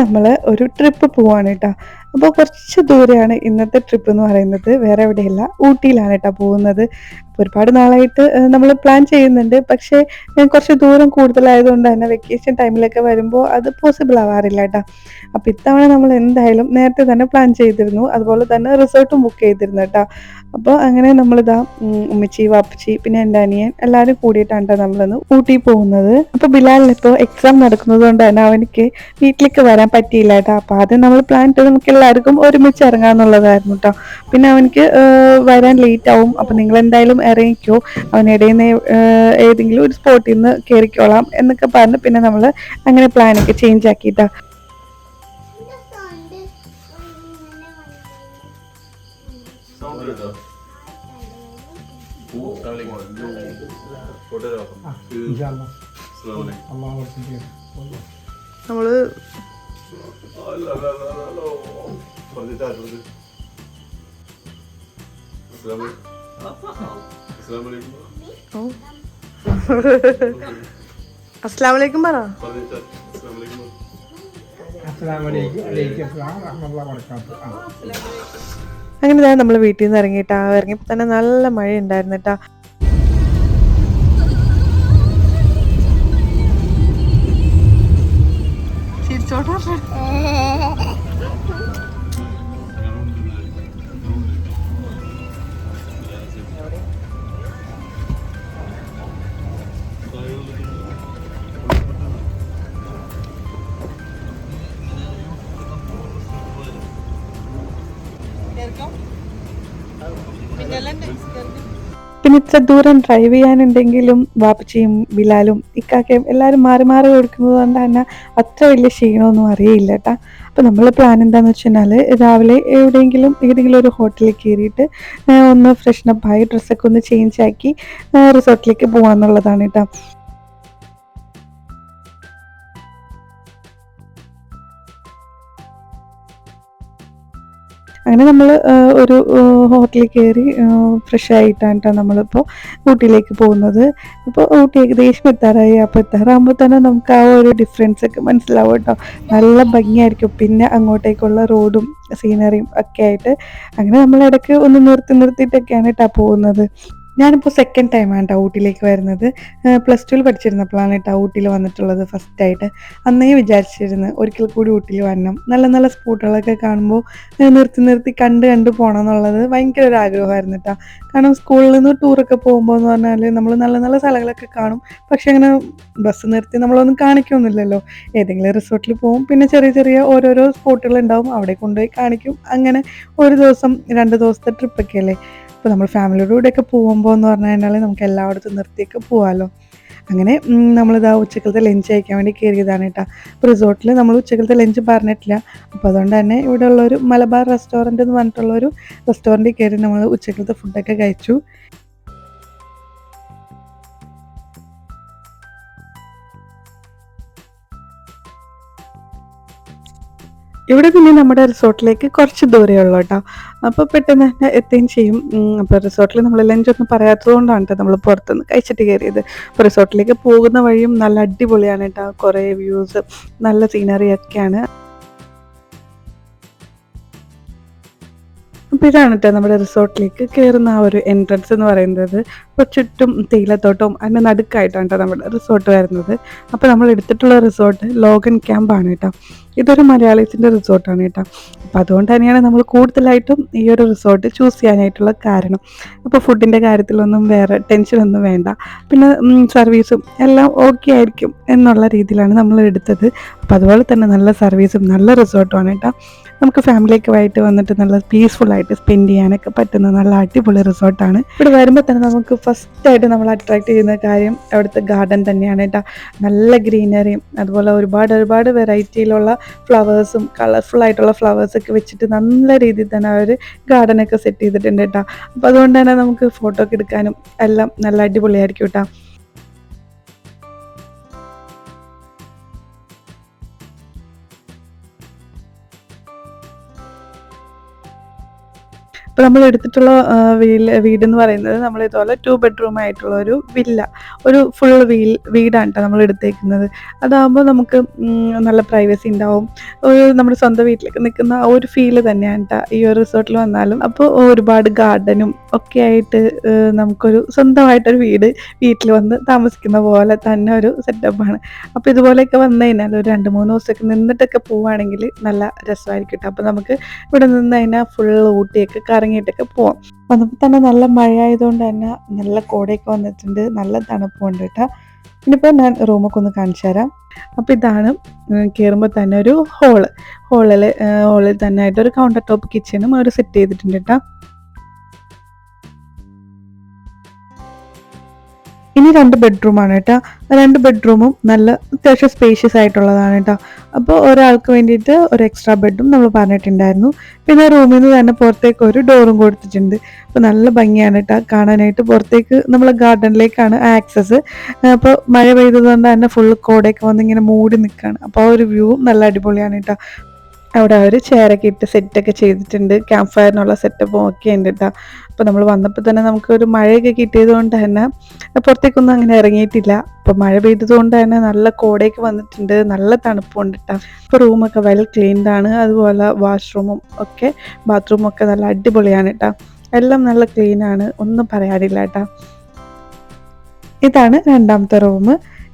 നമ്മൾ ഒരു ട്രിപ്പ് പോവാണ് കേട്ടോ. അപ്പോൾ കുറച്ച് ദൂരെയാണ് ഇന്നത്തെ ട്രിപ്പ് എന്ന് പറയുന്നത്. വേറെ എവിടെയല്ല, ഊട്ടിയിലാണ് കേട്ടോ പോകുന്നത്. അപ്പോൾ ഒരുപാട് നാളായിട്ട് നമ്മൾ പ്ലാൻ ചെയ്യുന്നുണ്ട്. പക്ഷേ കുറച്ച് ദൂരം കൂടുതലായതുകൊണ്ട് തന്നെ വെക്കേഷൻ ടൈമിലൊക്കെ വരുമ്പോൾ അത് പോസിബിൾ ആവാറില്ല കേട്ടോ. അപ്പോൾ ഇത്തവണ നമ്മൾ എന്തായാലും നേരത്തെ തന്നെ പ്ലാൻ ചെയ്തിരുന്നു. അതുപോലെ തന്നെ റിസോർട്ടും ബുക്ക് ചെയ്തിരുന്നു കേട്ടോ. അപ്പോൾ അങ്ങനെ നമ്മളിതാ ഉമ്മച്ചി, വാപ്പച്ചി, പിന്നെ എൻ്റെ അനിയൻ എല്ലാവരും കൂടിയിട്ടാണ് ട്ടോ നമ്മളിന്ന് ഊട്ടി പോകുന്നത്. അപ്പോൾ ബിലാലിന് ഇപ്പോൾ എക്സാം നടക്കുന്നത് കൊണ്ട് തന്നെ അവനിക്ക് വീട്ടിലേക്ക് വരാൻ പറ്റിയില്ല കേട്ടോ. അപ്പോൾ ആദ്യം നമ്മൾ പ്ലാൻ ചെയ്ത് നമുക്ക് എല്ലാവർക്കും ഒരുമിച്ച് ഇറങ്ങാമെന്നുള്ളതായിരുന്നു കേട്ടോ. പിന്നെ അവനിക്ക് വരാൻ ലേറ്റ് ആവും, അപ്പോൾ നിങ്ങൾ എന്തായാലും ഇറങ്ങിക്കോ, അവനിടയിൽ നിന്ന് ഏതെങ്കിലും ഒരു സ്പോട്ടിൽ നിന്ന് കയറിക്കോളാം എന്നൊക്കെ പറഞ്ഞ് പിന്നെ നമ്മൾ അങ്ങനെ പ്ലാനൊക്കെ ചേഞ്ച് ആക്കിയിട്ടാ. നമ്മള് അസ്സലാമലൈക്കും പറ. അങ്ങനെ നമ്മൾ വീട്ടിൽ നിന്ന് ഇറങ്ങിയിട്ടാ. ഇറങ്ങിയപ്പോൾ തന്നെ നല്ല മഴ ഉണ്ടായിരുന്നു കേട്ടാ. പിന്നെ ഇത്ര ദൂരം ഡ്രൈവ് ചെയ്യാനുണ്ടെങ്കിലും വാപ്പച്ചിയും ബിലാലും ഇക്കാക്കയും എല്ലാവരും മാറി മാറി കൊടുക്കുന്നത് കൊണ്ട് തന്നെ അത്ര വലിയ ക്ഷീണമൊന്നും അറിയില്ല കേട്ടാ. അപ്പോൾ നമ്മൾ പ്ലാൻ എന്താണെന്ന് വെച്ച് കഴിഞ്ഞാൽ രാവിലെ ഏതെങ്കിലും ഒരു ഹോട്ടലിൽ കയറിയിട്ട് ഒന്ന് ഫ്രഷ്നപ്പ് ആയി ഡ്രസ്സൊക്കെ ഒന്ന് ചേഞ്ച് ആക്കി റിസോർട്ടിലേക്ക് പോകാമെന്നുള്ളതാണ് കേട്ടോ. അങ്ങനെ നമ്മൾ ഒരു ഹോട്ടലിൽ കയറി ഫ്രഷ് ആയിട്ടാണ് കേട്ടോ നമ്മളിപ്പോൾ ഊട്ടിയിലേക്ക് പോകുന്നത്. ഇപ്പോൾ ഊട്ടി ഏകദേശം എത്താറായി. അപ്പോൾ എത്താറാകുമ്പോൾ തന്നെ നമുക്ക് ആ ഒരു ഡിഫറൻസ് ഒക്കെ മനസ്സിലാവും കേട്ടോ. നല്ല ഭംഗിയായിരിക്കും. പിന്നെ അങ്ങോട്ടേക്കുള്ള റോഡും സീനറിയും ഒക്കെ ആയിട്ട് അങ്ങനെ നമ്മൾ ഇടയ്ക്ക് ഒന്ന് നിർത്തിയിട്ടൊക്കെയാണ് കേട്ടോ പോകുന്നത്. ഞാനിപ്പോൾ സെക്കൻഡ് ടൈമാണ് കേട്ടോ ഊട്ടിയിലേക്ക് വരുന്നത്. +2 പഠിച്ചിരുന്നപ്പോഴാണ് കേട്ടോ ഊട്ടിയിൽ വന്നിട്ടുള്ളത് ഫസ്റ്റായിട്ട്. അന്നേ വിചാരിച്ചിരുന്നു ഒരിക്കൽ കൂടി ഊട്ടിയിൽ വരണം, നല്ല നല്ല സ്പോട്ടുകളൊക്കെ കാണുമ്പോൾ നിർത്തി കണ്ട് പോകണം എന്നുള്ളത് ഭയങ്കര ഒരു ആഗ്രഹമായിരുന്നു കേട്ടോ. കാരണം സ്കൂളിൽ നിന്ന് ടൂറൊക്കെ പോകുമ്പോൾ എന്ന് പറഞ്ഞാൽ നമ്മൾ നല്ല നല്ല സ്ഥലങ്ങളൊക്കെ കാണും. പക്ഷെ അങ്ങനെ ബസ് നിർത്തി നമ്മളൊന്നും കാണിക്കൊന്നുമില്ലല്ലോ. ഏതെങ്കിലും റിസോർട്ടിൽ പോകും, പിന്നെ ചെറിയ ചെറിയ ഓരോരോ സ്പോട്ടുകൾ ഉണ്ടാവും, അവിടെ കൊണ്ടുപോയി കാണിക്കും. അങ്ങനെ ഒരു ദിവസം 2 ദിവസത്തെ ട്രിപ്പൊക്കെ അല്ലേ. ഇപ്പോൾ നമ്മൾ ഫാമിലിയുടെ കൂടെയൊക്കെ പോകുമ്പോൾ എന്ന് പറഞ്ഞു കഴിഞ്ഞാൽ നമുക്ക് എല്ലായിടത്തും നിർത്തിയൊക്കെ പോകാമല്ലോ. അങ്ങനെ നമ്മളിതാ ഉച്ചക്കലത്തെ ലഞ്ച് കഴിക്കാൻ വേണ്ടി കയറിയതാണ് കേട്ടോ. അപ്പോൾ റിസോർട്ടിൽ നമ്മൾ ഉച്ചക്കലത്തെ ലഞ്ച് പറഞ്ഞിട്ടില്ല. അപ്പോൾ അതുകൊണ്ട് തന്നെ ഇവിടെ ഉള്ളൊരു മലബാർ റെസ്റ്റോറൻറ്റ് എന്ന് പറഞ്ഞിട്ടുള്ളൊരു റെസ്റ്റോറൻറ്റിൽ കയറി നമ്മൾ ഉച്ചക്കലത്തെ ഫുഡൊക്കെ കഴിച്ചു. ഇവിടെ പിന്നെ നമ്മുടെ റിസോർട്ടിലേക്ക് കുറച്ച് ദൂരമേ ഉള്ളൂ കേട്ടോ. അപ്പോൾ പെട്ടെന്ന് തന്നെ എത്തുകയും ചെയ്യും. അപ്പോൾ റിസോർട്ടിൽ നമ്മൾ ലഞ്ചൊന്നും പറയാത്തത് കൊണ്ടാണ് കേട്ടോ നമ്മൾ പുറത്തുനിന്ന് കഴിച്ചിട്ട് കയറിയത്. അപ്പോൾ റിസോർട്ടിലേക്ക് പോകുന്ന വഴിയും നല്ല അടിപൊളിയാണ് കേട്ടോ. കുറേ വ്യൂസ്, നല്ല സീനറി ഒക്കെയാണ്. അപ്പോൾ ഇതാണ് കേട്ടോ നമ്മുടെ റിസോർട്ടിലേക്ക് കയറുന്ന ആ ഒരു എൻട്രൻസ് എന്ന് പറയുന്നത്. അപ്പോൾ ചുറ്റും തേയിലത്തോട്ടവും അതിൻ്റെ നടുക്കായിട്ടാണ് കേട്ടോ നമ്മുടെ റിസോർട്ട് വരുന്നത്. അപ്പോൾ നമ്മൾ എടുത്തിട്ടുള്ള റിസോർട്ട് ലോഗൻ ക്യാമ്പാണ് കേട്ടോ. ഇതൊരു മലയാളീസിൻ്റെ റിസോർട്ടാണ് കേട്ടോ. അപ്പോൾ അതുകൊണ്ട് തന്നെയാണ് നമ്മൾ കൂടുതലായിട്ടും ഈ ഒരു റിസോർട്ട് ചൂസ് ചെയ്യാനായിട്ടുള്ള കാരണം. അപ്പോൾ ഫുഡിൻ്റെ കാര്യത്തിലൊന്നും വേറെ ടെൻഷനൊന്നും വേണ്ട, പിന്നെ സർവീസും എല്ലാം ഓക്കെ ആയിരിക്കും എന്നുള്ള രീതിയിലാണ് നമ്മൾ എടുത്തത്. അപ്പോൾ അതുപോലെ തന്നെ നല്ല സർവീസും നല്ല റിസോർട്ടുമാണ് കേട്ടോ. നമുക്ക് ഫാമിലിയൊക്കെ ആയിട്ട് വന്നിട്ട് നല്ല പീസ്ഫുള്ളായിട്ട് സ്പെൻഡ് ചെയ്യാനൊക്കെ പറ്റുന്ന നല്ല അടിപൊളി റിസോർട്ടാണ്. ഇവിടെ വരുമ്പോൾ തന്നെ നമുക്ക് ഫസ്റ്റായിട്ട് നമ്മൾ അട്രാക്ട് ചെയ്യുന്ന കാര്യം അവിടുത്തെ ഗാർഡൻ തന്നെയാണ് കേട്ടോ. നല്ല ഗ്രീനറിയും അതുപോലെ ഒരുപാട് വെറൈറ്റിയിലുള്ള ഫ്ലവേഴ്സും കളർഫുൾ ആയിട്ടുള്ള ഫ്ലവേഴ്സൊക്കെ വെച്ചിട്ട് നല്ല രീതിയിൽ തന്നെ അവർ ഗാർഡനൊക്കെ സെറ്റ് ചെയ്തിട്ടുണ്ട് കേട്ടോ. അപ്പോൾ അതുകൊണ്ട് തന്നെ നമുക്ക് ഫോട്ടോ ഒക്കെ എടുക്കാനും എല്ലാം നല്ല അടിപൊളിയായിരിക്കും കേട്ടോ. അപ്പോൾ നമ്മൾ എടുത്തിട്ടുള്ള വീടെന്ന് പറയുന്നത് നമ്മൾ ഇതുപോലെ 2 ബെഡ്റൂം ആയിട്ടുള്ള ഒരു വില്ല, ഒരു ഫുൾ വീടാണ് കേട്ടോ നമ്മൾ എടുത്തേക്കുന്നത്. അതാകുമ്പോൾ നമുക്ക് നല്ല പ്രൈവസി ഉണ്ടാവും. നമ്മുടെ സ്വന്തം വീട്ടിലേക്ക് നിൽക്കുന്ന ആ ഒരു ഫീല് തന്നെയാണ് കേട്ടോ ഈ ഒരു റിസോർട്ടിൽ വന്നാലും. അപ്പോൾ ഒരുപാട് ഗാർഡനും ഒക്കെ ആയിട്ട് നമുക്കൊരു സ്വന്തമായിട്ടൊരു വീട്ടിൽ വന്ന് താമസിക്കുന്ന പോലെ തന്നെ ഒരു സെറ്റപ്പാണ്. അപ്പോൾ ഇതുപോലെയൊക്കെ വന്നു കഴിഞ്ഞാൽ ഒരു 2-3 ദിവസമൊക്കെ നിന്നിട്ടൊക്കെ പോവുകയാണെങ്കിൽ നല്ല രസമായിരിക്കും കേട്ടോ. അപ്പോൾ നമുക്ക് ഇവിടെ നിന്ന് കഴിഞ്ഞാൽ ഫുൾ ഊട്ടിയൊക്കെ കറങ്ങിയിട്ടൊക്കെ പോവാം. വന്നപ്പോൾ തന്നെ നല്ല മഴ ആയതുകൊണ്ട് തന്നെ നല്ല കോടയൊക്കെ വന്നിട്ടുണ്ട്, നല്ല തണുപ്പുണ്ട് കേട്ടോ. ഇനിയിപ്പോൾ ഞാൻ റൂമൊക്കെ ഒന്ന് കാണിച്ചു തരാം. അപ്പോൾ ഇതാണ് കയറുമ്പോൾ തന്നെ ഒരു ഹോളിൽ തന്നെ ആയിട്ട് ഒരു കൗണ്ടർ ടോപ്പ് കിച്ചണും അവർ സെറ്റ് ചെയ്തിട്ടുണ്ട് കേട്ടോ. ഇനി 2 ബെഡ്റൂമാണ് കേട്ടോ. 2 ബെഡ്റൂമും നല്ല അത്യാവശ്യം സ്പേഷ്യസ് ആയിട്ടുള്ളതാണ് കേട്ടോ. അപ്പോൾ ഒരാൾക്ക് വേണ്ടിയിട്ട് ഒരു എക്സ്ട്രാ ബെഡും നമ്മൾ പറഞ്ഞിട്ടുണ്ടായിരുന്നു. പിന്നെ റൂമിൽ നിന്ന് തന്നെ പുറത്തേക്ക് ഒരു ഡോറും കൊടുത്തിട്ടുണ്ട്. അപ്പോൾ നല്ല ഭംഗിയാണ് കേട്ടോ കാണാനായിട്ട്. പുറത്തേക്ക് നമ്മൾ ഗാർഡനിലേക്കാണ് ആക്സസ്. അപ്പോൾ മഴ പെയ്തതുകൊണ്ട് തന്നെ ഫുള്ള് കോടയൊക്കെ വന്ന് ഇങ്ങനെ മൂടി നിൽക്കുകയാണ്. അപ്പോൾ ആ ഒരു വ്യൂവും നല്ല അടിപൊളിയാണ് കേട്ടോ. അവിടെ അവർ ചെയറൊക്കെ ഇട്ട് സെറ്റൊക്കെ ചെയ്തിട്ടുണ്ട്. ക്യാമ്പ് ഫയറിനുള്ള സെറ്റപ്പും ഒക്കെ ഉണ്ട് കേട്ടോ. അപ്പോൾ നമ്മൾ വന്നപ്പോൾ തന്നെ നമുക്കൊരു മഴയൊക്കെ കിട്ടിയത് കൊണ്ട് തന്നെ പുറത്തേക്കൊന്നും അങ്ങനെ ഇറങ്ങിയിട്ടില്ല. അപ്പോൾ മഴ പെയ്തത് കൊണ്ട് തന്നെ നല്ല കോടയൊക്കെ വന്നിട്ടുണ്ട്, നല്ല തണുപ്പുണ്ട് കേട്ടോ. ഇപ്പോൾ റൂമൊക്കെ വെൽ ക്ലീൻഡാണ്. അതുപോലെ വാഷ്റൂമും ഒക്കെ ബാത്റൂമും ഒക്കെ നല്ല അടിപൊളിയാണ് കേട്ടോ. എല്ലാം നല്ല ക്ലീനാണ്, ഒന്നും പറയാനില്ല കേട്ടോ. ഇതാണ് 2ാമത്തെ റൂം.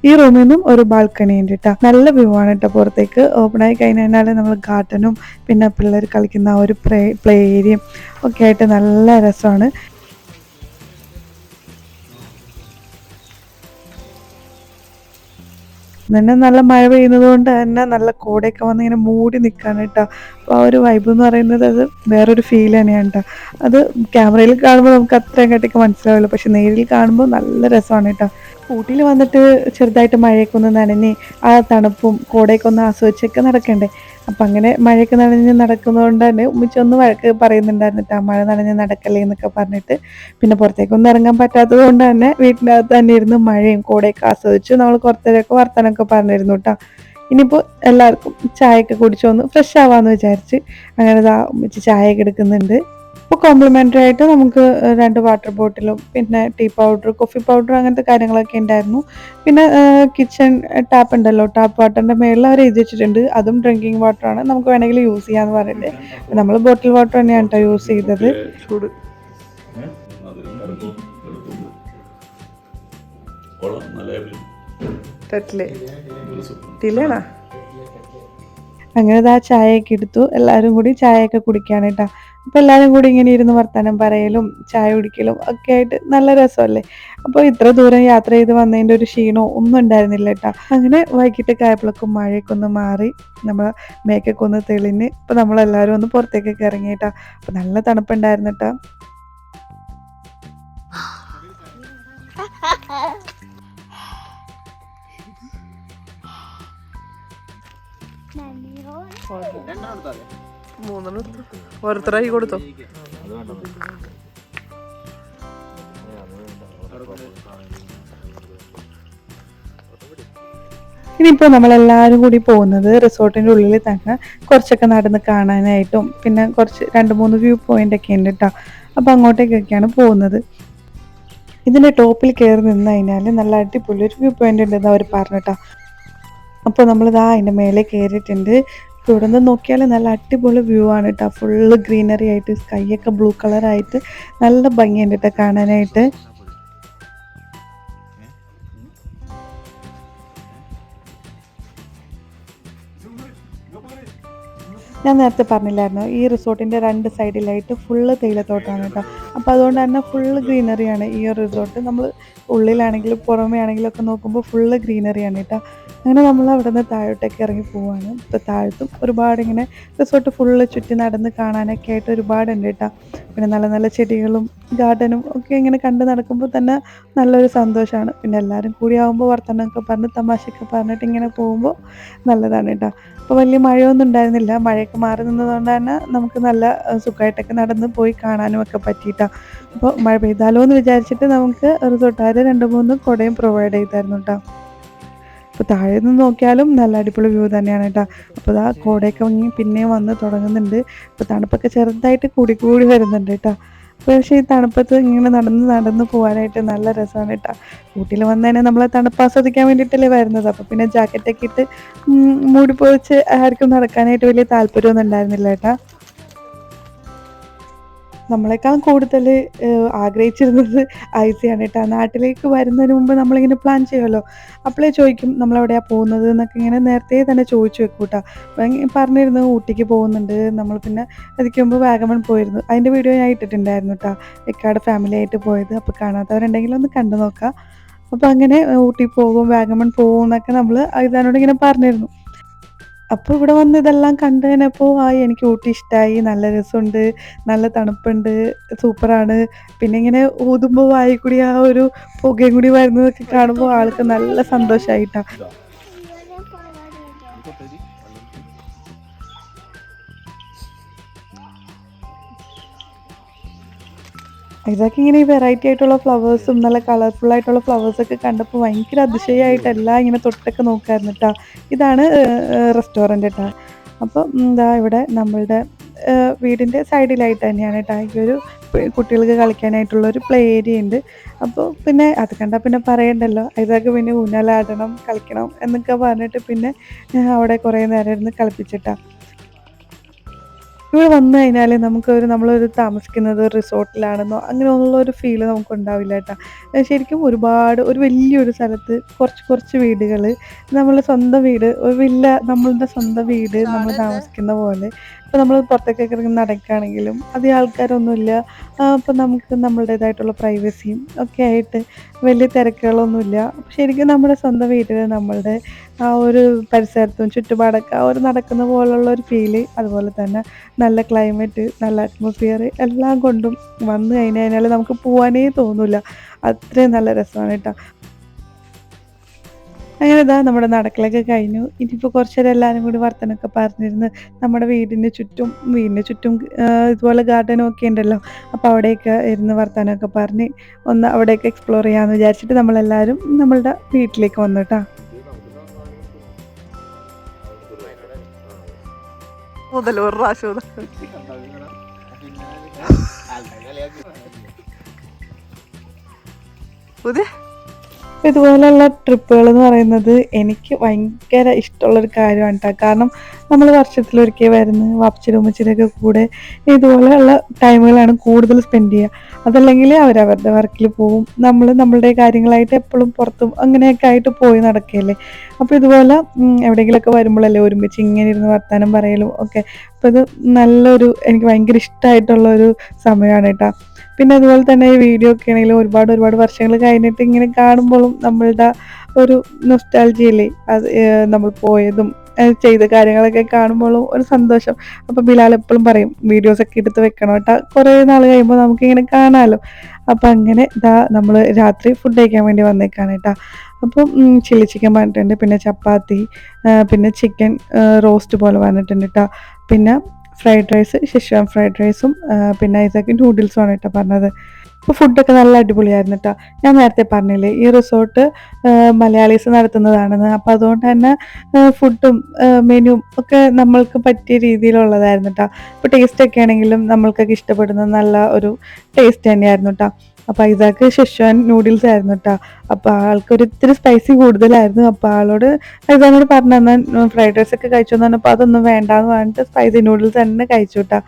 ഈ റൂമിൽ നിന്നും ഒരു ബാൽക്കണി ഉണ്ട് കേട്ടോ. നല്ല വ്യൂ ആണ് കേട്ടോ. പുറത്തേക്ക് ഓപ്പൺ ആയി കഴിഞ്ഞാൽ നമ്മൾ ഗാർഡനും പിന്നെ പിള്ളേർ കളിക്കുന്ന ആ ഒരു പ്ലേ ഏരിയയും ഒക്കെ ആയിട്ട് നല്ല രസമാണ്. തന്നെ നല്ല മഴ പെയ്യുന്നത് കൊണ്ട് തന്നെ നല്ല കോടയൊക്കെ വന്ന് ഇങ്ങനെ മൂടി നിൽക്കുകയാണ് കേട്ടോ. അപ്പോൾ ആ ഒരു വൈബ് എന്ന് പറയുന്നത് അത് വേറൊരു ഫീൽ തന്നെയാണ് കേട്ടോ. അത് ക്യാമറയിൽ കാണുമ്പോൾ നമുക്ക് അത്രയും കട്ടിക്ക് മനസ്സിലാവില്ല, പക്ഷെ നേരിൽ കാണുമ്പോൾ നല്ല രസമാണ് കേട്ടോ. ഊട്ടിയിൽ വന്നിട്ട് ചെറുതായിട്ട് മഴയൊക്കെ ഒന്ന് നനഞ്ഞ് ആ തണുപ്പും കോടയൊക്കെ ഒന്ന് ആസ്വദിച്ചൊക്കെ നടക്കണ്ടേ. അപ്പം അങ്ങനെ മഴയൊക്കെ നനഞ്ഞ് നടക്കുന്നതുകൊണ്ട് തന്നെ ഉമ്മിച്ചൊന്ന് വഴക്ക് പറയുന്നുണ്ടായിരുന്നു കേട്ടോ, മഴ നനഞ്ഞ് നടക്കല്ലേ എന്നൊക്കെ പറഞ്ഞിട്ട്. പിന്നെ പുറത്തേക്കൊന്നും ഇറങ്ങാൻ പറ്റാത്തത് കൊണ്ട് തന്നെ വീട്ടിനകത്ത് തന്നെ ഇരുന്ന് മഴയും കോടയൊക്കെ ആസ്വദിച്ചു നമ്മൾ കുറച്ചേരൊക്കെ വർത്തമാനമൊക്കെ പറഞ്ഞിരുന്നു കേട്ടോ. ഇനിയിപ്പോൾ എല്ലാവർക്കും ചായയൊക്കെ കുടിച്ചൊന്ന് ഫ്രഷ് ആവാമെന്ന് വിചാരിച്ച് അങ്ങനെ ഉമ്മിച്ച് ചായയൊക്കെ എടുക്കുന്നുണ്ട്. അപ്പോൾ കോംപ്ലിമെൻ്ററി ആയിട്ട് നമുക്ക് 2 വാട്ടർ ബോട്ടിലും പിന്നെ ടീ പൗഡർ, കോഫി പൗഡർ അങ്ങനത്തെ കാര്യങ്ങളൊക്കെ ഉണ്ടായിരുന്നു. പിന്നെ കിച്ചൺ ടാപ്പ് ഉണ്ടല്ലോ, ടാപ്പ് വാട്ടറിൻ്റെ മേളിൽ അവർ എഴുതി വെച്ചിട്ടുണ്ട് അതും ഡ്രിങ്കിങ് വാട്ടറാണ്, നമുക്ക് വേണമെങ്കിൽ യൂസ് ചെയ്യാമെന്ന് പറഞ്ഞിട്ട്. നമ്മൾ ബോട്ടിൽ വാട്ടർ തന്നെയാണ് കേട്ടോ യൂസ് ചെയ്തത്. ചൂട് അങ്ങനെ ആ ചായയൊക്കെ എടുത്തു. എല്ലാവരും കൂടി ചായയൊക്കെ കുടിക്കുകയാണ് കേട്ടോ. അപ്പോൾ എല്ലാവരും കൂടി ഇങ്ങനെ ഇരുന്ന് വർത്തമാനം പറയലും ചായ കുടിക്കലും ഒക്കെ ആയിട്ട് നല്ല രസമല്ലേ. അപ്പോൾ ഇത്ര ദൂരം യാത്ര ചെയ്ത് വന്നതിൻ്റെ ഒരു ക്ഷീണമോ ഒന്നും ഉണ്ടായിരുന്നില്ല കേട്ടോ. അങ്ങനെ വൈകിട്ടൊക്കെ ആയപ്പോഴേക്കും മഴയൊക്കെ ഒന്ന് മാറി, നമ്മൾ മേക്കൊക്കെ ഒന്ന് തെളിഞ്ഞ് ഇപ്പോൾ നമ്മളെല്ലാവരും ഒന്ന് പുറത്തേക്കൊക്കെ ഇറങ്ങി കേട്ടോ. അപ്പോൾ നല്ല തണുപ്പുണ്ടായിരുന്നു കേട്ടോ. ഓരോരുത്തരായി കൊടുത്തോ. ഇനിയിപ്പോൾ നമ്മളെല്ലാവരും കൂടി പോകുന്നത് റിസോർട്ടിൻ്റെ ഉള്ളിൽ തന്നെ കുറച്ചൊക്കെ നടന്ന് കാണാനായിട്ടും പിന്നെ കുറച്ച് 2-3 വ്യൂ പോയിന്റ് ഒക്കെ ഉണ്ട് കേട്ടോ. അപ്പോൾ അങ്ങോട്ടേക്കൊക്കെയാണ് പോകുന്നത്. ഇതിൻ്റെ ടോപ്പിൽ കയറി നിന്ന് കഴിഞ്ഞാൽ നല്ല അടിപൊളി ഒരു വ്യൂ പോയിന്റ് ഉണ്ടെന്ന് അവർ പറഞ്ഞു കേട്ടോ. അപ്പോൾ നമ്മളിതാ അതിൻ്റെ മേലെ കയറിയിട്ടുണ്ട്. തുടർന്ന് നോക്കിയാൽ നല്ല അടിപൊളി വ്യൂ ആണ് കേട്ടോ. ഫുള്ള് ഗ്രീനറി ആയിട്ട് സ്കൈയൊക്കെ ബ്ലൂ കളറായിട്ട് നല്ല ഭംഗിയുണ്ട് കേട്ടോ കാണാനായിട്ട്. ഞാൻ നേരത്തെ പറഞ്ഞില്ലായിരുന്നു ഈ റിസോർട്ടിൻ്റെ 2 സൈഡിലായിട്ട് ഫുള്ള് തേയിലത്തോട്ടമാണ് കേട്ടോ. അപ്പോൾ അതുകൊണ്ട് തന്നെ ഫുള്ള് ഗ്രീനറിയാണ് ഈ ഒരു റിസോർട്ട്. നമ്മൾ ഉള്ളിലാണെങ്കിലും പുറമേ ആണെങ്കിലും ഒക്കെ നോക്കുമ്പോൾ ഫുള്ള് ഗ്രീനറിയാണ് കേട്ടോ. അങ്ങനെ നമ്മൾ അവിടെ നിന്ന് താഴോട്ടേക്ക് ഇറങ്ങി പോവാണ്. ഇപ്പോൾ താഴത്തും ഒരുപാട് ഇങ്ങനെ റിസോർട്ട് ഫുള്ള് ചുറ്റി നടന്ന് കാണാനൊക്കെ ആയിട്ട് ഒരുപാടുണ്ട് കേട്ടോ. പിന്നെ നല്ല നല്ല ചെടികളും ഗാർഡനും ഒക്കെ ഇങ്ങനെ കണ്ട് നടക്കുമ്പോൾ തന്നെ നല്ലൊരു സന്തോഷമാണ്. പിന്നെ എല്ലാവരും കൂടി ആകുമ്പോൾ വർത്തമാനമൊക്കെ പറഞ്ഞ് തമാശയൊക്കെ പറഞ്ഞിട്ട് ഇങ്ങനെ പോകുമ്പോൾ നല്ലതാണ് കേട്ടോ. അപ്പോൾ വലിയ മഴയൊന്നും ഉണ്ടായിരുന്നില്ല. മഴയൊക്കെ മാറി നിന്നതുകൊണ്ട് തന്നെ നമുക്ക് നല്ല സുഖമായിട്ടൊക്കെ നടന്ന് പോയി കാണാനും ഒക്കെ പറ്റിയിട്ടാണ്. അപ്പോൾ മഴ പെയ്താലോ എന്ന് വിചാരിച്ചിട്ട് നമുക്ക് റിസോർട്ടുകാർ 2-3 കുടയും പ്രൊവൈഡ് ചെയ്തായിരുന്നു കേട്ടോ. അപ്പോൾ താഴെ നിന്ന് നോക്കിയാലും നല്ല അടിപൊളി വ്യൂ തന്നെയാണ് കേട്ടോ. അപ്പോൾ ഇതാ കോടയൊക്കെ വാങ്ങി പിന്നെയും വന്ന് തുടങ്ങുന്നുണ്ട്. അപ്പോൾ തണുപ്പൊക്കെ ചെറുതായിട്ട് കൂടി കൂടി വരുന്നുണ്ട് കേട്ടോ. പക്ഷേ ഈ തണുപ്പത്ത് ഇങ്ങനെ നടന്ന് നടന്ന് പോകാനായിട്ട് നല്ല രസമാണ് കേട്ടോ. ഊട്ടിയിൽ വന്ന് തന്നെ നമ്മൾ തണുപ്പ് ആസ്വദിക്കാൻ വേണ്ടിയിട്ടല്ലേ വരുന്നത്. അപ്പോൾ പിന്നെ ജാക്കറ്റൊക്കെ ഇട്ട് മൂടി പൊതിച്ച് ആർക്കും നടക്കാനായിട്ട് വലിയ താല്പര്യമൊന്നും ഉണ്ടായിരുന്നില്ല കേട്ടോ. നമ്മളെക്കാൾ കൂടുതൽ ആഗ്രഹിച്ചിരുന്നത് ഐസിയാണ് കേട്ടോ. നാട്ടിലേക്ക് വരുന്നതിന് മുമ്പ് നമ്മളിങ്ങനെ പ്ലാൻ ചെയ്യുമല്ലോ, അപ്പോഴേ ചോദിക്കും നമ്മളെവിടെയാണ് പോകുന്നത് എന്നൊക്കെ ഇങ്ങനെ നേരത്തെ തന്നെ ചോദിച്ചു വെക്കും കേട്ടോ. പറഞ്ഞിരുന്നു ഊട്ടിക്ക് പോകുന്നുണ്ട്, നമ്മൾ പിന്നെ അതിക്ക് മുമ്പ് വാഗമൺ പോയിരുന്നു. അതിൻ്റെ വീഡിയോ ഞാൻ ഇട്ടിട്ടുണ്ടായിരുന്നു കേട്ടോ, ഇക്കാട് ഫാമിലി ആയിട്ട് പോയത്. അപ്പോൾ കാണാത്തവരുണ്ടെങ്കിൽ ഒന്ന് കണ്ടു നോക്കാം. അപ്പോൾ അങ്ങനെ ഊട്ടി പോകും, വാഗമൺ പോകും എന്നൊക്കെ നമ്മൾ ഇതാനോട് ഇങ്ങനെ പറഞ്ഞിരുന്നു. അപ്പോൾ ഇവിടെ വന്ന് ഇതെല്ലാം കണ്ടു കഴിഞ്ഞപ്പോൾ എനിക്ക് ഊട്ടി ഇഷ്ടമായി, നല്ല രസമുണ്ട്, നല്ല തണുപ്പുണ്ട്, സൂപ്പറാണ്. പിന്നെ ഇങ്ങനെ ഊതുമ്പോൾ വായിൽ കൂടി ആ ഒരു പുകയും കൂടി വരുന്നതൊക്കെ കാണുമ്പോൾ ആൾക്ക് നല്ല സന്തോഷമായിട്ടാണ്. ഇതൊക്കെ ഇങ്ങനെ ഈ വെറൈറ്റി ആയിട്ടുള്ള ഫ്ലവേഴ്സും നല്ല കളർഫുൾ ആയിട്ടുള്ള ഫ്ലവേഴ്സൊക്കെ കണ്ടപ്പോൾ ഭയങ്കര അതിശയമായിട്ട് എല്ലാം ഇങ്ങനെ തൊട്ടൊക്കെ നോക്കായിരുന്നു കേട്ടോ. ഇതാണ് റെസ്റ്റോറൻറ്റ് കേട്ടോ. അപ്പോൾ എന്താ ഇവിടെ നമ്മളുടെ വീടിൻ്റെ സൈഡിലായിട്ട് തന്നെയാണ് കേട്ടോ ഈ ഒരു കുട്ടികൾക്ക് കളിക്കാനായിട്ടുള്ള ഒരു പ്ലേ ഏരിയ ഉണ്ട്. അപ്പോൾ പിന്നെ അത് കണ്ടാൽ പിന്നെ പറയണ്ടല്ലോ, ഇതൊക്കെ പിന്നെ ഊഞ്ഞാലാടണം കളിക്കണം എന്നൊക്കെ പറഞ്ഞിട്ട് പിന്നെ അവിടെ കുറേ നേരം ഇരുന്ന് കളിപ്പിച്ചിട്ടാണ്. ഇവിടെ വന്നു കഴിഞ്ഞാൽ നമ്മളൊരു താമസിക്കുന്നത് റിസോർട്ടിലാണെന്നോ അങ്ങനെയുള്ള ഒരു ഫീല് നമുക്കുണ്ടാവില്ല കേട്ടോ. ശരിക്കും ഒരു വലിയൊരു സ്ഥലത്ത് കുറച്ച് കുറച്ച് വീടുകൾ, നമ്മളെ സ്വന്തം വീട്, ഒരു വില്ല, നമ്മളുടെ സ്വന്തം വീട് നമ്മൾ താമസിക്കുന്ന പോലെ. ഇപ്പോൾ നമ്മൾ പുറത്തേക്കൊക്കെ ഇറങ്ങി നടക്കുകയാണെങ്കിലും അധികം ആൾക്കാരൊന്നുമില്ല. അപ്പോൾ നമുക്ക് നമ്മളുടേതായിട്ടുള്ള പ്രൈവസിയും ഒക്കെ ആയിട്ട് വലിയ തിരക്കുകളൊന്നുമില്ല. ശരിക്കും നമ്മുടെ സ്വന്തം വീട്ടിൽ നമ്മളുടെ ആ ഒരു പരിസരത്തും ചുറ്റുപാടൊക്കെ ആ ഒരു നടക്കുന്ന പോലുള്ള ഒരു ഫീല്, അതുപോലെ തന്നെ നല്ല ക്ലൈമറ്റ്, നല്ല അറ്റ്മോസ്ഫിയർ എല്ലാം കൊണ്ടും വന്നു കഴിഞ്ഞാൽ നമുക്ക് പോകാനേ തോന്നില്ല. അത്രയും നല്ല രസമാണ് കേട്ടോ. അങ്ങനെ ഇതാ നമ്മുടെ നടക്കലൊക്കെ കഴിഞ്ഞു. ഇനിയിപ്പോൾ കുറച്ച് നേരം എല്ലാവരും കൂടി വർത്തനമൊക്കെ പറഞ്ഞിരുന്ന് നമ്മുടെ വീടിന് ചുറ്റും ഇതുപോലെ ഗാർഡനും ഒക്കെ ഉണ്ടല്ലോ. അപ്പോൾ അവിടെയൊക്കെ ഇരുന്ന് വർത്തനമൊക്കെ പറഞ്ഞ് ഒന്ന് അവിടെയൊക്കെ എക്സ്പ്ലോർ ചെയ്യാമെന്ന് വിചാരിച്ചിട്ട് നമ്മളെല്ലാവരും നമ്മളുടെ വീട്ടിലേക്ക് വന്നു കേട്ടോ. മുതൽ ഒരു പ്രാവശ്യം പുതിയ ഇതുപോലെയുള്ള ട്രിപ്പുകൾ എന്ന് പറയുന്നത് എനിക്ക് ഭയങ്കര ഇഷ്ടമുള്ളൊരു കാര്യമാണ് കേട്ടോ. കാരണം നമ്മൾ വർഷത്തിലൊരിക്കൽ വരുന്ന വാപ്പച്ചിയുടെ ഉമ്മച്ചിയുടെയൊക്കെ കൂടെ ഇതുപോലെയുള്ള ടൈമുകളാണ് കൂടുതൽ സ്പെൻഡ് ചെയ്യുക. അതല്ലെങ്കിൽ അവരവരുടെ വർക്കിൽ പോവും, നമ്മൾ നമ്മളുടെ കാര്യങ്ങളായിട്ട് എപ്പോഴും പുറത്തും അങ്ങനെയൊക്കെ ആയിട്ട് പോയി നടക്കുകയല്ലേ. അപ്പോൾ ഇതുപോലെ എവിടെയെങ്കിലുമൊക്കെ വരുമ്പോഴല്ലേ ഒരുമിച്ച് ഇങ്ങനെ ഇരുന്ന് വർത്താനം പറയലും ഒക്കെ. അപ്പോൾ ഇത് എനിക്ക് ഭയങ്കര ഇഷ്ടമായിട്ടുള്ളൊരു സമയമാണ് കേട്ടോ. പിന്നെ അതുപോലെ തന്നെ ഈ വീഡിയോ ഒക്കെ ആണെങ്കിലും ഒരുപാട് വർഷങ്ങൾ കഴിഞ്ഞിട്ട് ഇങ്ങനെ കാണുമ്പോഴും നമ്മളുടെ ഒരു നൊസ്റ്റാൾജിയല്ലേ, അത് നമ്മൾ പോയതും ചെയ്ത കാര്യങ്ങളൊക്കെ കാണുമ്പോഴും ഒരു സന്തോഷം. അപ്പോൾ ബിലാൽ എപ്പോഴും പറയും വീഡിയോസൊക്കെ എടുത്ത് വെക്കണം കേട്ടോ, കുറേ നാൾ കഴിയുമ്പോൾ നമുക്കിങ്ങനെ കാണാമല്ലോ. അപ്പം അങ്ങനെ നമ്മൾ രാത്രി ഫുഡ് കഴിക്കാൻ വേണ്ടി വന്നേക്കാണ് കേട്ടോ. അപ്പം ചില്ലി ചിക്കൻ പറഞ്ഞിട്ടുണ്ട്, പിന്നെ ചപ്പാത്തി, പിന്നെ ചിക്കൻ റോസ്റ്റ് പോലെ പറഞ്ഞിട്ടുണ്ട് കേട്ടോ. പിന്നെ ഫ്രൈഡ് റൈസ്, ഷെഷ്വാൻ ഫ്രൈഡ് റൈസും പിന്നെ ഇതൊക്കെ നൂഡിൽസുമാണ് കേട്ടോ പറഞ്ഞത്. അപ്പോൾ ഫുഡൊക്കെ നല്ല അടിപൊളിയായിരുന്നു കേട്ടോ. ഞാൻ നേരത്തെ പറഞ്ഞില്ലേ ഈ റിസോർട്ട് മലയാളീസ് നടത്തുന്നതാണെന്ന്. അപ്പോൾ അതുകൊണ്ട് തന്നെ ഫുഡും മെനുവും ഒക്കെ നമ്മൾക്ക് പറ്റിയ രീതിയിലുള്ളതായിരുന്നു കേട്ടോ. അപ്പോൾ ടേസ്റ്റൊക്കെ ആണെങ്കിലും നമ്മൾക്കൊക്കെ ഇഷ്ടപ്പെടുന്ന നല്ല ഒരു ടേസ്റ്റ് തന്നെയായിരുന്നു കേട്ടോ. അപ്പോൾ ഇതൊക്കെ ഷെഷ്വാൻ നൂഡിൽസ് ആയിരുന്നു കേട്ടോ. അപ്പോൾ ആൾക്കൊരു ഇത്തിരി സ്പൈസി കൂടുതലായിരുന്നു. അപ്പോൾ ആളോട് ഇതോട് പറഞ്ഞു തന്നാൽ ഫ്രൈഡ് റൈസ് ഒക്കെ കഴിച്ചു എന്ന് പറഞ്ഞപ്പോൾ അതൊന്നും വേണ്ടാന്ന് പറഞ്ഞിട്ട് സ്പൈസി നൂഡിൽസ് തന്നെ കഴിച്ചു കേട്ടോ.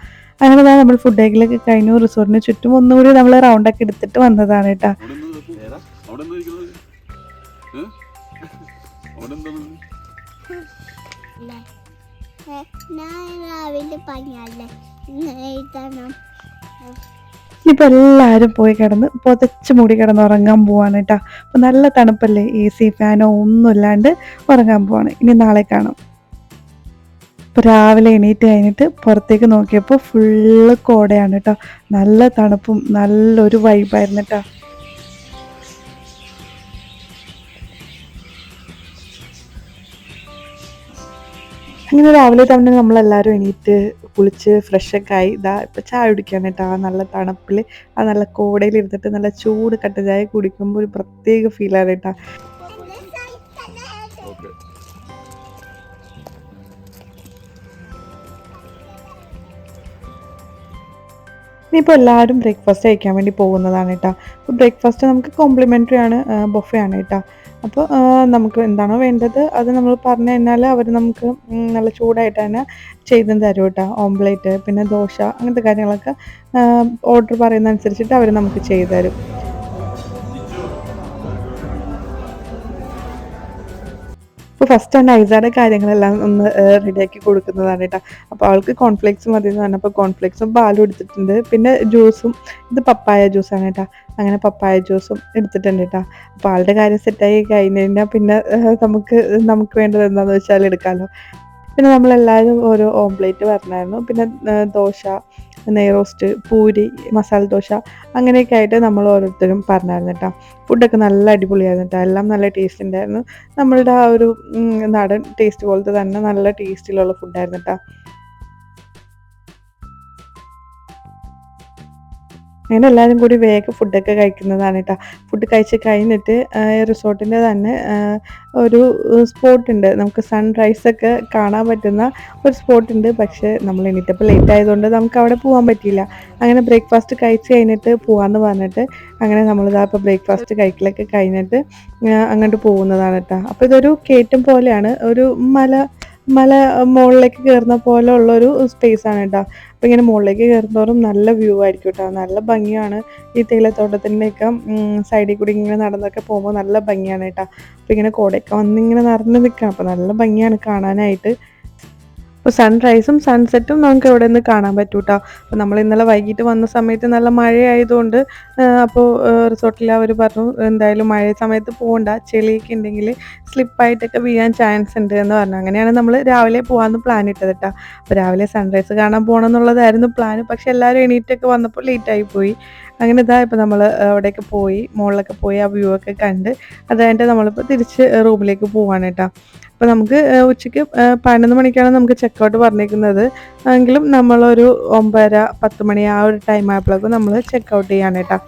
അങ്ങനെ നമ്മൾ ഫുഡ് കഴിക്കലൊക്കെ കഴിഞ്ഞു. റിസോർട്ടിന് ചുറ്റും ഒന്നുകൂടി നമ്മൾ റൗണ്ടൊക്കെ എടുത്തിട്ട് വന്നതാണ് കേട്ടോ. ഇനിയിപ്പോൾ എല്ലാവരും പോയി കിടന്ന് പുതച്ച് മൂടി കിടന്ന് ഉറങ്ങാൻ പോവാണ് കേട്ടോ. അപ്പോൾ നല്ല തണുപ്പല്ലേ, AC ഫാനോ ഒന്നും ഇല്ലാണ്ട് ഉറങ്ങാൻ പോവാണ്. ഇനി നാളെ കാണാം. ഇപ്പോൾ രാവിലെ എണീറ്റ് കഴിഞ്ഞിട്ട് പുറത്തേക്ക് നോക്കിയപ്പോൾ ഫുള്ള് കോടയാണ് കേട്ടോ. നല്ല തണുപ്പും നല്ലൊരു വൈബായിരുന്നു കേട്ടോ. അങ്ങനെ രാവിലെ തന്നെ നമ്മളെല്ലാവരും എണീറ്റ് കുളിച്ച് ഫ്രഷൊക്കെ ആയി ഇപ്പോൾ ചായ കുടിക്കാൻ കേട്ടോ. ആ നല്ല തണുപ്പിൽ ആ നല്ല കോടയിൽ ഇരുന്നിട്ട് നല്ല ചൂട് കട്ടൻ ചായ കുടിക്കുമ്പോൾ ഒരു പ്രത്യേക ഫീലാണ് കേട്ടോ. ഇനിയിപ്പോൾ എല്ലാവരും ബ്രേക്ക്ഫാസ്റ്റ് കഴിക്കാൻ വേണ്ടി പോകുന്നതാണ് കേട്ടോ. അപ്പോൾ ബ്രേക്ക്ഫാസ്റ്റ് നമുക്ക് കോംപ്ലിമെൻ്ററി ആണ്, ബൊഫേ ആണ് കേട്ടോ. അപ്പോൾ നമുക്ക് എന്താണോ വേണ്ടത് അത് നമ്മൾ പറഞ്ഞു കഴിഞ്ഞാൽ അവർ നമുക്ക് നല്ല ചൂടായിട്ട് തന്നെ ചെയ്തും തരും കേട്ടോ. ഓംപ്ലേറ്റ് പിന്നെ ദോശ അങ്ങനത്തെ കാര്യങ്ങളൊക്കെ ഓർഡർ പറയുന്ന അനുസരിച്ചിട്ട് അവർ നമുക്ക് ചെയ്തു തരും. അപ്പോൾ ഫസ്റ്റ് തന്നെ ഐസയുടെ കാര്യങ്ങളെല്ലാം ഒന്ന് റെഡിയാക്കി കൊടുക്കുന്നതാണ് കേട്ടോ. അപ്പോൾ അവൾക്ക് കോൺഫ്ലേക്സ് മതി എന്ന് പറഞ്ഞപ്പോൾ കോൺഫ്ലേക്സും പാലും എടുത്തിട്ടുണ്ട്. പിന്നെ ജ്യൂസും, ഇത് പപ്പായ ജ്യൂസാണ് കേട്ടോ. അങ്ങനെ പപ്പായ ജ്യൂസും എടുത്തിട്ടുണ്ട് കേട്ടോ. അപ്പോൾ ആളുടെ കാര്യം സെറ്റായി കഴിഞ്ഞ് കഴിഞ്ഞാൽ പിന്നെ നമുക്ക് നമുക്ക് വേണ്ടത് എന്താണെന്ന് വെച്ചാൽ എടുക്കാമല്ലോ. പിന്നെ നമ്മളെല്ലാവരും ഓരോ ഓംപ്ലേറ്റ് പറഞ്ഞായിരുന്നു. പിന്നെ ദോശ, നെയ് റോസ്റ്റ്, പൂരി, മസാല ദോശ അങ്ങനെയൊക്കെ ആയിട്ട് നമ്മൾ ഓരോരുത്തരും പറഞ്ഞായിരുന്നു കേട്ടോ. ഫുഡൊക്കെ നല്ല അടിപൊളിയായിരുന്നു കേട്ടോ. എല്ലാം നല്ല ടേസ്റ്റ് ഉണ്ടായിരുന്നു. നമ്മളുടെ ആ ഒരു നാടൻ ടേസ്റ്റ് പോലത്തെ തന്നെ നല്ല ടേസ്റ്റിലുള്ള ഫുഡായിരുന്നു കേട്ടോ. അങ്ങനെ എല്ലാവരും കൂടി വേഗം ഫുഡൊക്കെ കഴിക്കുന്നതാണ് കേട്ടോ. ഫുഡ് കഴിച്ച് കഴിഞ്ഞിട്ട് റിസോർട്ടിൻ്റെ തന്നെ ഒരു സ്പോട്ടുണ്ട്, നമുക്ക് സൺറൈസൊക്കെ കാണാൻ പറ്റുന്ന ഒരു സ്പോട്ടുണ്ട്. പക്ഷേ നമ്മൾ എണീറ്റപ്പോൾ ലേറ്റ് ആയതുകൊണ്ട് നമുക്ക് അവിടെ പോകാൻ പറ്റിയില്ല. അങ്ങനെ ബ്രേക്ക്ഫാസ്റ്റ് കഴിച്ച് കഴിഞ്ഞിട്ട് പോകാമെന്ന് പറഞ്ഞിട്ട് അങ്ങനെ നമ്മളിതാ ഇപ്പോൾ ബ്രേക്ക്ഫാസ്റ്റ് കഴിക്കലൊക്കെ കഴിഞ്ഞിട്ട് അങ്ങോട്ട് പോകുന്നതാണ് കേട്ടോ. അപ്പോൾ ഇതൊരു കയറ്റം പോലെയാണ്, ഒരു മല മല മുകളിലേക്ക് കയറുന്ന പോലെ ഉള്ളൊരു സ്പേസാണ് കേട്ടോ. അപ്പോൾ ഇങ്ങനെ മുകളിലേക്ക് കയറുന്നതോറും നല്ല വ്യൂ ആയിരിക്കും കേട്ടോ. നല്ല ഭംഗിയാണ്. ഈ തേയിലത്തോട്ടത്തിൻ്റെയൊക്കെ സൈഡിൽ കൂടി ഇങ്ങനെ നടന്നൊക്കെ പോകുമ്പോൾ നല്ല ഭംഗിയാണ് കേട്ടോ. അപ്പോൾ ഇങ്ങനെ കോടയൊക്കെ വന്നിങ്ങനെ നിറഞ്ഞു നിൽക്കണം. അപ്പോൾ നല്ല ഭംഗിയാണ് കാണാനായിട്ട്. അപ്പോൾ സൺറൈസും സൺസെറ്റും നമുക്ക് ഇവിടെ നിന്ന് കാണാൻ പറ്റും കേട്ടോ. അപ്പോൾ നമ്മൾ ഇന്നലെ വൈകിട്ട് വന്ന സമയത്ത് നല്ല മഴയായതുകൊണ്ട് അപ്പോൾ റിസോർട്ടിൽ അവർ പറഞ്ഞു എന്തായാലും മഴ സമയത്ത് പോകണ്ട, ചെളിയൊക്കെ ഉണ്ടെങ്കിൽ സ്ലിപ്പായിട്ടൊക്കെ വീഴാൻ ചാൻസ് ഉണ്ട് എന്ന് പറഞ്ഞു. അങ്ങനെയാണ് നമ്മൾ രാവിലെ പോകാമെന്ന് പ്ലാൻ ഇട്ടത് കേട്ടോ. അപ്പോൾ രാവിലെ സൺറൈസ് കാണാൻ പോകണം എന്നുള്ളതായിരുന്നു പ്ലാൻ. പക്ഷേ എല്ലാവരും എണീറ്റൊക്കെ വന്നപ്പോൾ ലേറ്റായി പോയി. അങ്ങനെ ഇതാ ഇപ്പോൾ നമ്മൾ അവിടെയൊക്കെ പോയി, മുകളിലൊക്കെ പോയി ആ വ്യൂ ഒക്കെ കണ്ട് അത് കഴിഞ്ഞിട്ട് നമ്മളിപ്പോൾ തിരിച്ച് റൂമിലേക്ക് പോവാണ് കേട്ടോ. അപ്പോൾ നമുക്ക് ഉച്ചയ്ക്ക് 11 മണിക്കാണ് നമുക്ക് ചെക്കൗട്ട് പറഞ്ഞിരിക്കുന്നത്. എങ്കിലും നമ്മളൊരു 9:30 10 മണി ആ ഒരു ടൈം ആയപ്പോഴേക്കും നമ്മൾ ചെക്കൗട്ട് ചെയ്യാണ് കേട്ടോ.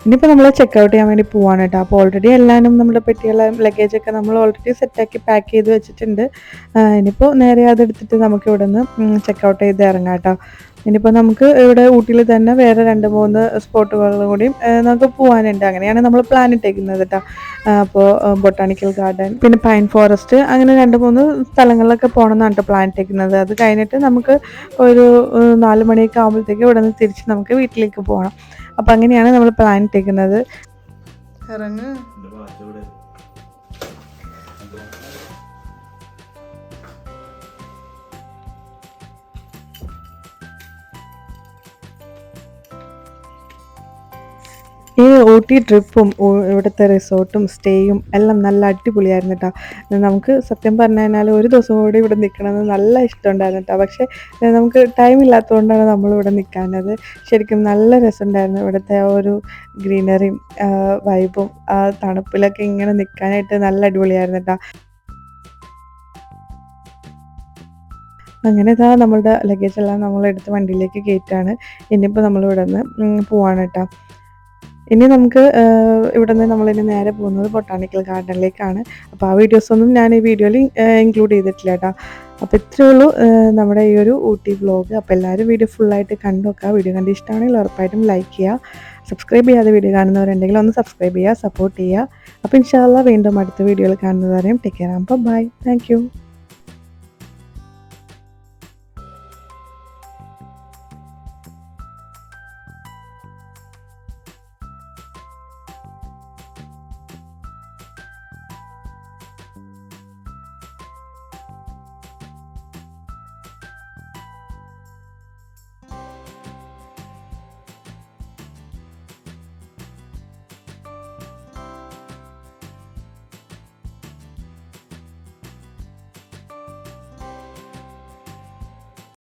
ഇനിയിപ്പോൾ നമ്മൾ ചെക്കൗട്ട് ചെയ്യാൻ വേണ്ടി പോവാണ് കേട്ടോ. അപ്പോൾ ഓൾറെഡി എല്ലാവരും നമ്മുടെ പെട്ടിയുള്ള ലഗേജൊക്കെ നമ്മൾ ഓൾറെഡി സെറ്റാക്കി പാക്ക് ചെയ്ത് വെച്ചിട്ടുണ്ട്. ഇനിയിപ്പോൾ നേരെ അതെടുത്തിട്ട് നമുക്ക് ഇവിടെ നിന്ന് ചെക്കൗട്ട് ചെയ്ത് ഇറങ്ങാം കേട്ടോ. ഇനിയിപ്പോൾ നമുക്ക് ഇവിടെ ഊട്ടിയിൽ തന്നെ വേറെ 2-3 സ്പോട്ടുകളിൽ കൂടിയും നമുക്ക് പോകാനുണ്ട്. അങ്ങനെയാണ് നമ്മൾ പ്ലാൻ ഇട്ടേക്കുന്നത് കേട്ടോ. അപ്പോൾ ബൊട്ടാണിക്കൽ ഗാർഡൻ, പിന്നെ പൈൻ ഫോറസ്റ്റ്, അങ്ങനെ 2-3 സ്ഥലങ്ങളിലൊക്കെ പോകണം എന്നാണ് കേട്ടോ പ്ലാൻ ഇട്ടേക്കുന്നത്. അത് കഴിഞ്ഞിട്ട് നമുക്ക് ഒരു 4 മണിയൊക്കെ ആകുമ്പോഴത്തേക്ക് ഇവിടെ നിന്ന് തിരിച്ച് നമുക്ക് വീട്ടിലേക്ക് പോകണം. അപ്പം അങ്ങനെയാണ് നമ്മൾ പ്ലാൻ ഇട്ടേക്കുന്നത്. ഇറങ്ങ്. ഈ ഊട്ടി ട്രിപ്പും ഇവിടുത്തെ റിസോർട്ടും സ്റ്റേയും എല്ലാം നല്ല അടിപൊളിയായിരുന്നു കേട്ടോ. നമുക്ക് സത്യം പറഞ്ഞു കഴിഞ്ഞാൽ ഒരു ദിവസം കൂടി ഇവിടെ നിൽക്കണമെന്ന് നല്ല ഇഷ്ടമുണ്ടായിരുന്നു കേട്ടോ. പക്ഷേ നമുക്ക് ടൈം ഇല്ലാത്തതുകൊണ്ടാണ് നമ്മളിവിടെ നിൽക്കാനത്. ശരിക്കും നല്ല രസമുണ്ടായിരുന്നു ഇവിടുത്തെ ആ ഒരു ഗ്രീനറിയും വൈബും ആ തണുപ്പിലൊക്കെ ഇങ്ങനെ നിൽക്കാനായിട്ട് നല്ല അടിപൊളിയായിരുന്നു കേട്ടോ. അങ്ങനെ ഇതാ നമ്മളുടെ ലഗേജെല്ലാം നമ്മളെടുത്ത് വണ്ടിയിലേക്ക് കയറ്റാണ്. ഇനിയിപ്പോൾ നമ്മളിവിടെ നിന്ന് പോവാണ് കേട്ടോ. ഇനി നമുക്ക് ഇവിടെ നിന്ന് നമ്മളിനി നേരെ പോകുന്നത് ബൊട്ടാണിക്കൽ ഗാർഡനിലേക്കാണ്. അപ്പോൾ ആ വീഡിയോസൊന്നും ഞാൻ ഈ വീഡിയോയിൽ ഇൻക്ലൂഡ് ചെയ്തിട്ടില്ല കേട്ടോ. അപ്പോൾ ഇത്രയേ ഉള്ളൂ നമ്മുടെ ഈ ഒരു ഊട്ടി വ്ലോഗ്. അപ്പോൾ എല്ലാവരും വീഡിയോ ഫുള്ളായിട്ട് കണ്ടു നോക്കുക. വീഡിയോ കണ്ട് ഇഷ്ടമാണെങ്കിൽ ഉറപ്പായിട്ടും ലൈക്ക് ചെയ്യുക. സബ്സ്ക്രൈബ് ചെയ്യാതെ വീഡിയോ കാണുന്നവരുണ്ടെങ്കിൽ ഒന്ന് സബ്സ്ക്രൈബ് ചെയ്യുക, സപ്പോർട്ട് ചെയ്യുക. അപ്പോൾ ഇൻഷാ അല്ലാഹ് വീണ്ടും അടുത്ത വീഡിയോയിൽ കാണുന്നവരെയും ടേക്ക് കെയർ. അപ്പോൾ ബൈ, താങ്ക് യു.